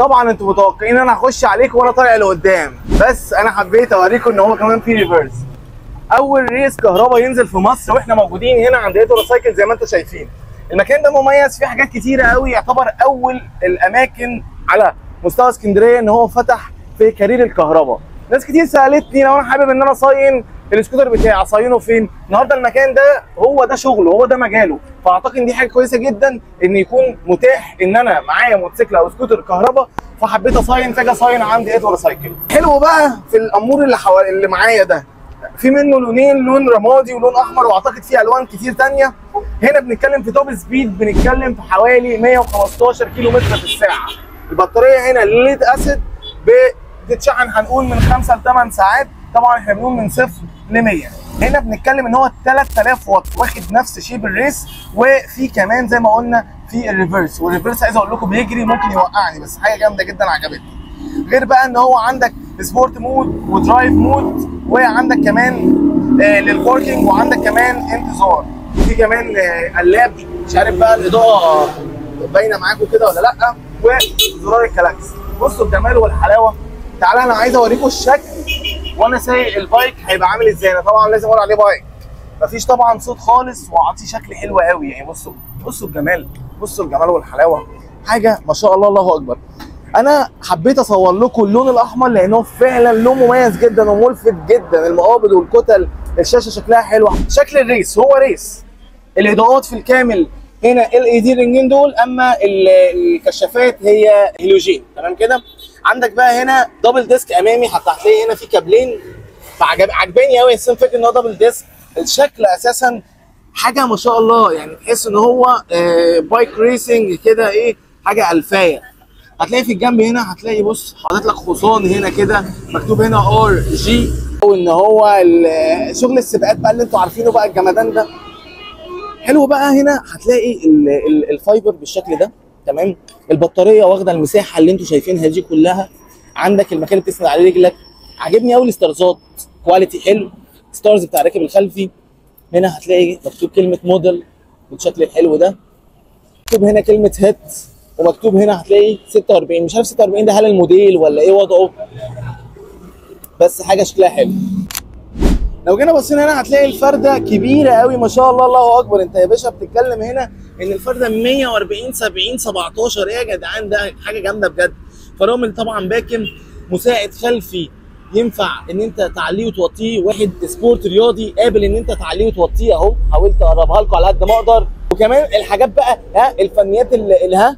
طبعا انتوا متوقعين ان انا هخش عليكم وانا طالع لقدام، بس انا حبيت اوريكم ان هو كمان في ريفرس. اول ريس كهرباء ينزل في مصر واحنا موجودين هنا عند ايتو ريسايكل زي ما انتم شايفين. المكان ده مميز فيه حاجات كتيره قوي، يعتبر اول الاماكن على مستوى اسكندريه ان هو فتح في كارير الكهرباء. ناس كتير سالتني لو انا حابب ان انا اصين السكوتر بتاعي اصينه فين؟ النهارده المكان ده هو ده شغله، هو ده مجاله، فاعتقد ان دي حاجه كويسه جدا ان يكون متاح ان انا معايا موتوسيكل او سكوتر كهرباء، فحبيت اصين فاجي اصين عند ايتو ريسايكل. حلو بقى في الامور اللي معايا ده، في منه لونين، لون رمادي ولون احمر، واعتقد في الوان كتير ثانيه. هنا بنتكلم في توب سبيد، بنتكلم في حوالي 115 كيلو متر في الساعه. البطاريه هنا ليد اسيد بتتشحن هنقول من 5 ل 8 ساعات، طبعا احنا بنقول من 0 ل 100. هنا بنتكلم ان هو 3000 واط، واخد نفس شيب الريس، وفي كمان زي ما قلنا في الريفرس، والريفرس عايز اقول لكم بيجري ممكن يوقعني، بس حاجه جامده جدا عجبتني. غير بقى ان هو عندك سبورت مود ودرايف مود، وعندك كمان للباركينج، وعندك كمان انتظار. في كمان قلاب، مش عارف بقى الاضاءه باينه معاكم كده ولا لا، وزرار الكلاكس. بصوا الجمال والحلاوه. تعالى انا عايز اوريكم الشكل وانا سايق البايك هيبقى عامل ازاي. انا طبعا لازم اقول عليه بايك، مفيش طبعا صوت خالص، واعطيه شكل حلو قوي. يعني بصوا الجمال، بصوا الجمال والحلاوه، حاجه ما شاء الله الله اكبر. انا حبيت اصور لكم اللون الاحمر لانه فعلا لون مميز جدا وملفت جدا. المقابض والكتل، الشاشه شكلها حلو، شكل الريس هو ريس. الاضاءات في الكامل هنا LED رنجين دول، اما الكشافات هي هيلوجين. تمام كده. عندك بقى هنا دبل ديسك امامي، حتى هتلاقي هنا في كابلين، فعجباني قوي السيم فكره ان هو دبل ديسك. الشكل اساسا حاجه ما شاء الله، يعني تحس ان هو بايك ريسنج كده، ايه حاجه الفايه. هتلاقي في الجنب هنا هتلاقي بص حاطط لك حصان هنا كده، مكتوب هنا RG، وان هو شغل السباقات بقى اللي انتوا عارفينه بقى، الجمدان ده حلو. بقى هنا هتلاقي الفايبر بالشكل ده. تمام. البطاريه واخده المساحه اللي انتوا شايفينها دي كلها. عندك المكان اللي بتسند عليه رجلك. عاجبني قوي الستارزات، كواليتي حلو. ستارز بتاع الراكب الخلفي. هنا هتلاقي مكتوب كلمه موديل بالشكل الحلو ده. مكتوب هنا كلمه هيت، ومكتوب هنا هتلاقي 46. مش عارف 46 ده هل الموديل ولا ايه وضعه، بس حاجه شكلها حلو. لو جينا بصينا هنا هتلاقي الفرده كبيره قوي ما شاء الله الله اكبر. انت يا باشا بتتكلم هنا ان الفرده 140 70 17. ايه يا جدعان، ده حاجه جامده بجد. فرامل طبعا باكن، مساعد خلفي ينفع ان انت تعليه وتوطيه، واحد سبورت رياضي قابل ان انت تعليه وتوطيه اهو. حاولت اقربها لكم على قد ما اقدر. وكمان الحاجات بقى الفنيات اللي